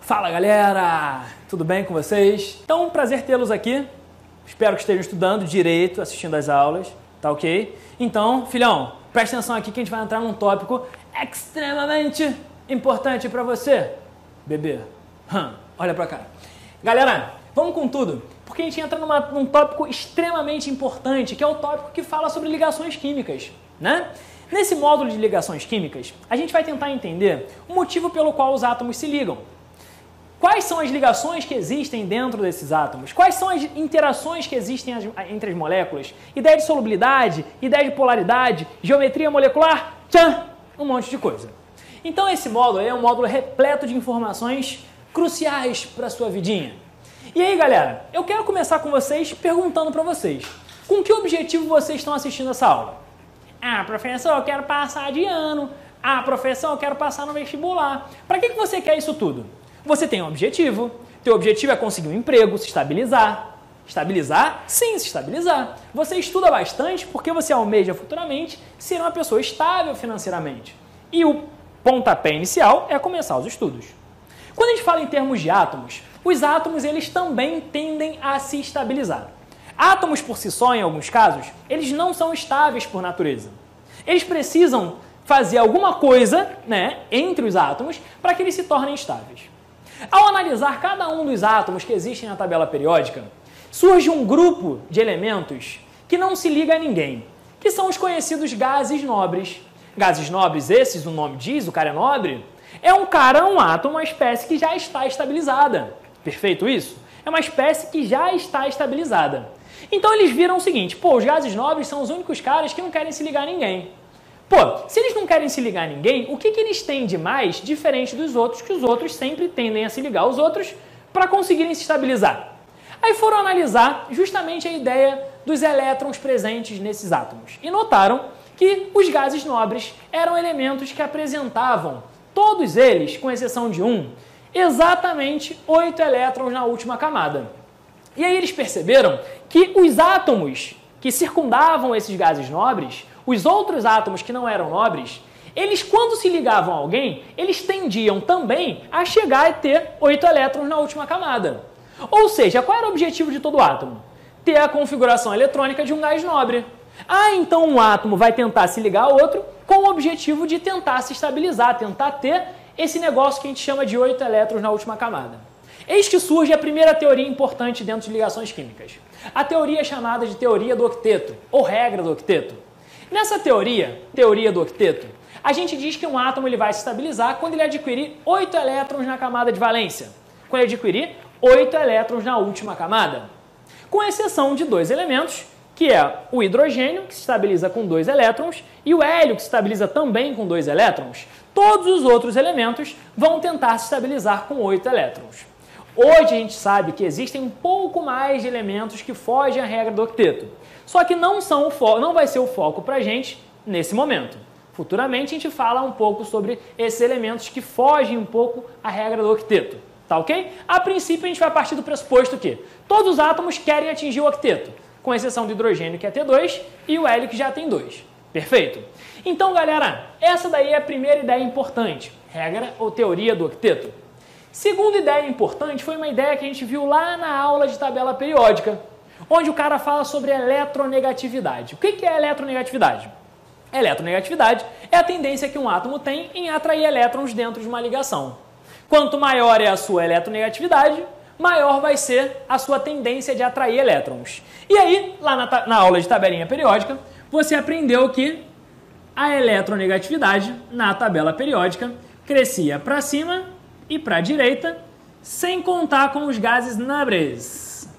Fala galera, tudo bem com vocês? Então, prazer tê-los aqui. Espero que estejam estudando direito, assistindo às aulas, tá ok? Então, filhão, presta atenção aqui que a gente vai entrar num tópico extremamente importante para você, bebê. Olha pra cá. Galera, vamos com tudo, porque a gente entra num tópico extremamente importante, que é o tópico que fala sobre ligações químicas, né? Nesse módulo de ligações químicas, a gente vai tentar entender o motivo pelo qual os átomos se ligam. Quais são as ligações que existem dentro desses átomos? Quais são as interações que existem entre as moléculas? Ideia de solubilidade, ideia de polaridade, geometria molecular, tchan, um monte de coisa. Então esse módulo é um módulo repleto de informações cruciais para a sua vidinha. E aí galera, eu quero começar com vocês perguntando para vocês, com que objetivo vocês estão assistindo essa aula? Ah, professor, eu quero passar de ano. Ah, professor, eu quero passar no vestibular. Para que você quer isso tudo? Você tem um objetivo. Teu objetivo é conseguir um emprego, se estabilizar. Estabilizar? Sim, se estabilizar. Você estuda bastante porque você almeja futuramente ser uma pessoa estável financeiramente. E o pontapé inicial é começar os estudos. Quando a gente fala em termos de átomos, os átomos eles também tendem a se estabilizar. Átomos por si só, em alguns casos, eles não são estáveis por natureza. Eles precisam fazer alguma coisa, né, entre os átomos para que eles se tornem estáveis. Ao analisar cada um dos átomos que existem na tabela periódica, surge um grupo de elementos que não se liga a ninguém, que são os conhecidos gases nobres. Gases nobres, esses, o nome diz, o cara é nobre, é um átomo, uma espécie que já está estabilizada. Perfeito isso? É uma espécie que já está estabilizada. Então eles viram o seguinte, os gases nobres são os únicos caras que não querem se ligar a ninguém. Se eles não querem se ligar a ninguém, o que eles têm de mais diferente dos outros, que os outros sempre tendem a se ligar aos outros para conseguirem se estabilizar? Aí foram analisar justamente a ideia dos elétrons presentes nesses átomos e notaram que os gases nobres eram elementos que apresentavam, todos eles, com exceção de um, exatamente 8 elétrons na última camada. E aí eles perceberam que os átomos que circundavam esses gases nobres, os outros átomos que não eram nobres, eles quando se ligavam a alguém, eles tendiam também a chegar a ter 8 elétrons na última camada. Ou seja, qual era o objetivo de todo átomo? Ter a configuração eletrônica de um gás nobre. Então um átomo vai tentar se ligar ao outro com o objetivo de tentar se estabilizar, tentar ter esse negócio que a gente chama de 8 elétrons na última camada. Eis que surge a primeira teoria importante dentro de ligações químicas. A teoria é chamada de teoria do octeto, ou regra do octeto. Nessa teoria do octeto, a gente diz que um átomo ele vai se estabilizar quando ele adquirir 8 elétrons na camada de valência. Quando ele adquirir 8 elétrons na última camada. Com exceção de 2 elementos, que é o hidrogênio, que se estabiliza com 2 elétrons, e o hélio, que se estabiliza também com 2 elétrons. Todos os outros elementos vão tentar se estabilizar com 8 elétrons. Hoje a gente sabe que existem um pouco mais de elementos que fogem à regra do octeto. Só que não vai ser o foco para a gente nesse momento. Futuramente a gente fala um pouco sobre esses elementos que fogem um pouco à regra do octeto. Tá ok? A princípio a gente vai partir do pressuposto que todos os átomos querem atingir o octeto, com exceção do hidrogênio que é T2 e o hélio que já tem 2. Perfeito? Então galera, essa daí é a primeira ideia importante, regra ou teoria do octeto. Segunda ideia importante foi uma ideia que a gente viu lá na aula de tabela periódica, onde o cara fala sobre eletronegatividade. O que é eletronegatividade? Eletronegatividade é a tendência que um átomo tem em atrair elétrons dentro de uma ligação. Quanto maior é a sua eletronegatividade, maior vai ser a sua tendência de atrair elétrons. E aí, lá na aula de tabelinha periódica, você aprendeu que a eletronegatividade na tabela periódica crescia para cima e para a direita, sem contar com os gases nobres.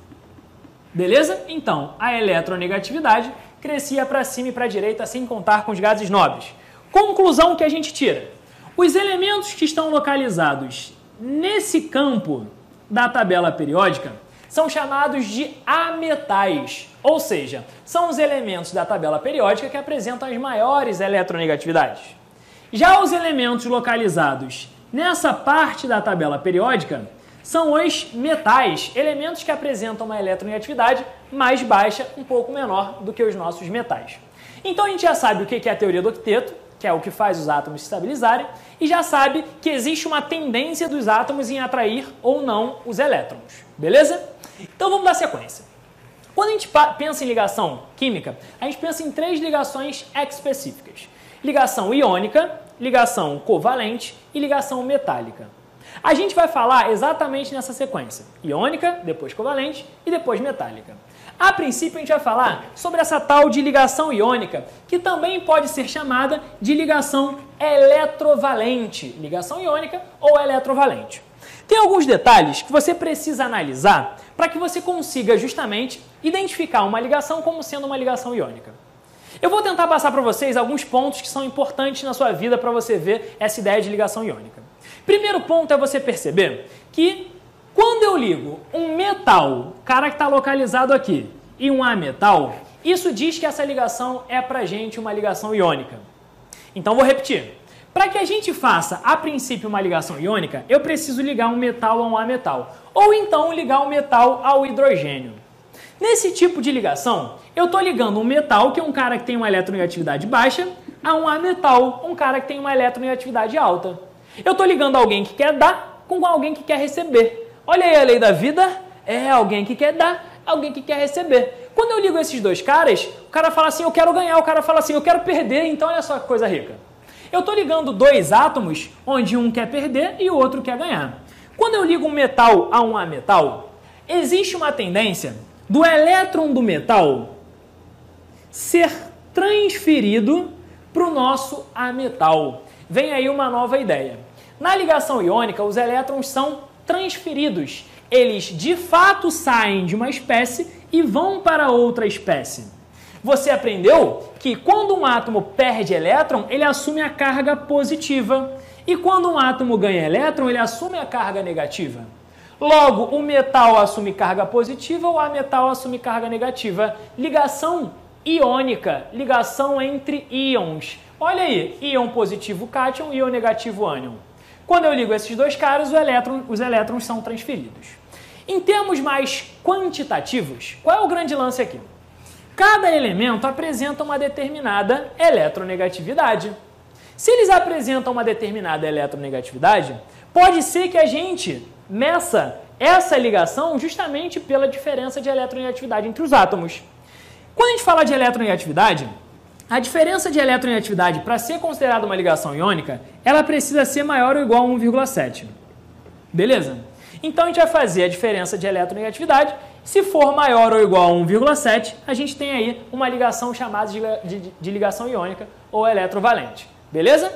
Beleza? Então, a eletronegatividade crescia para cima e para a direita, sem contar com os gases nobres. Conclusão que a gente tira. Os elementos que estão localizados nesse campo da tabela periódica são chamados de ametais, ou seja, são os elementos da tabela periódica que apresentam as maiores eletronegatividades. Já os elementos localizados nessa parte da tabela periódica são os metais, elementos que apresentam uma eletronegatividade mais baixa, um pouco menor do que os nossos metais. Então a gente já sabe o que é a teoria do octeto, que é o que faz os átomos se estabilizarem, e já sabe que existe uma tendência dos átomos em atrair ou não os elétrons, beleza? Então vamos dar sequência. Quando a gente pensa em ligação química, a gente pensa em 3 ligações específicas. Ligação iônica, ligação covalente e ligação metálica. A gente vai falar exatamente nessa sequência. Iônica, depois covalente e depois metálica. A princípio a gente vai falar sobre essa tal de ligação iônica, que também pode ser chamada de ligação eletrovalente. Ligação iônica ou eletrovalente. Tem alguns detalhes que você precisa analisar para que você consiga justamente identificar uma ligação como sendo uma ligação iônica. Eu vou tentar passar para vocês alguns pontos que são importantes na sua vida para você ver essa ideia de ligação iônica. Primeiro ponto é você perceber que quando eu ligo um metal, cara que está localizado aqui, e um ametal, isso diz que essa ligação é para a gente uma ligação iônica. Então vou repetir. Para que a gente faça, a princípio, uma ligação iônica, eu preciso ligar um metal a um ametal. Ou então ligar um metal ao hidrogênio. Nesse tipo de ligação, eu estou ligando um metal, que é um cara que tem uma eletronegatividade baixa, a um ametal, um cara que tem uma eletronegatividade alta. Eu estou ligando alguém que quer dar com alguém que quer receber. Olha aí a lei da vida, é alguém que quer dar, alguém que quer receber. Quando eu ligo esses dois caras, o cara fala assim, eu quero ganhar, o cara fala assim, eu quero perder, então olha só que coisa rica. Eu estou ligando 2 átomos, onde um quer perder e o outro quer ganhar. Quando eu ligo um metal a um ametal, existe uma tendência do elétron do metal ser transferido para o nosso ametal. Vem aí uma nova ideia. Na ligação iônica, os elétrons são transferidos. Eles, de fato, saem de uma espécie e vão para outra espécie. Você aprendeu que quando um átomo perde elétron, ele assume a carga positiva. E quando um átomo ganha elétron, ele assume a carga negativa. Logo, o metal assume carga positiva, o ametal assume carga negativa. Ligação iônica, ligação entre íons. Olha aí, íon positivo cátion, íon negativo ânion. Quando eu ligo esses dois caras, os elétrons são transferidos. Em termos mais quantitativos, qual é o grande lance aqui? Cada elemento apresenta uma determinada eletronegatividade. Se eles apresentam uma determinada eletronegatividade, pode ser que a gente meça essa ligação justamente pela diferença de eletronegatividade entre os átomos. Quando a gente fala de eletronegatividade, a diferença de eletronegatividade para ser considerada uma ligação iônica, ela precisa ser maior ou igual a 1,7. Beleza? Então a gente vai fazer a diferença de eletronegatividade. Se for maior ou igual a 1,7, a gente tem aí uma ligação chamada de ligação iônica ou eletrovalente. Beleza?